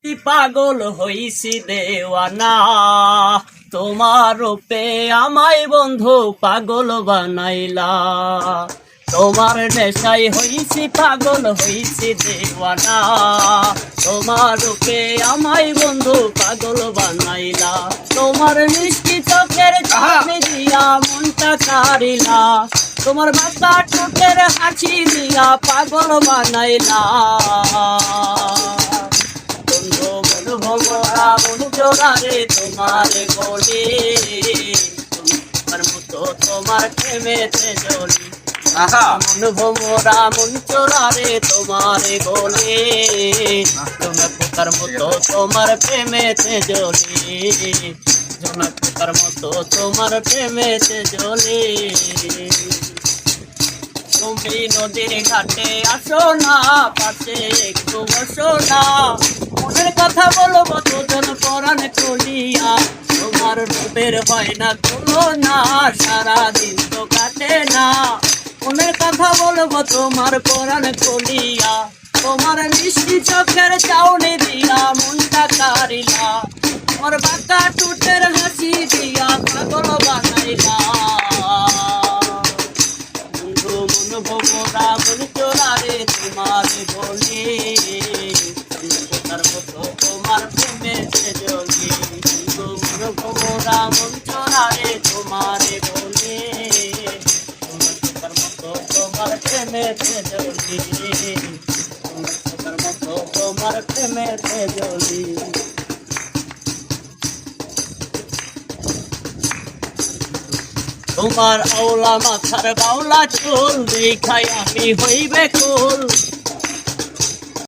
পাগল হইছি দেওয়ানা, তোমার রূপে আমায় বন্ধু পাগল বানাইলা। তোমার নেশায় হইছি পাগল হইছি দেওয়ানা, তোমার রূপে আমায় বন্ধু পাগল বানাইলা। তোমার মিষ্টি চোখের চাঁদনি দিয়া মনটা কারিলা, তোমার বাঁকা ঠোঁটের হাসি দিয়া পাগল বানাইলা। বন্ধু মন ভোমরা মন জোড়ারে তোমার বলি, তোমার মতো তোমার প্রেমেতে জ্বলি। মন ভোমরা মন চোরারে তোমার বলি, তোমার পোকার মতো তোমার প্রেমেতে জ্বলি। তোমার পোকার মতো তোমার প্রেমেতে জ্বলি। তুমি নদীর ঘাটে আসো না, পাশে একটু বসো না, মনের কথা বলবো দুজন পরাণ খুলিয়া। তোমার রূপের হয় না তুলনা, সারাদিন তো কাটে না, মনের কথা বলবো তোমার পরাণ খুলিয়া। তোমার মিষ্টি চোখের চাউনি দিয়া মনটা কারিলা, তোমার বাঁকা ঠোঁটের হাসি দিয়া পাগল বানাইলা। মন ভোমরা মন চোরারে তোমার বলি, পোকার মতো তোমার প্রেমেতে জ্বলি। মন ভোমরা মন চোরারে তোমার বলি, পোকার মতো তোমার প্রেমেতে জ্বলি। পোকার মতো তোমার প্রেমেতে জ্বলি। তোমার আওলা মাথার বাউলা চুল দেখাই আমি হইবে কুল,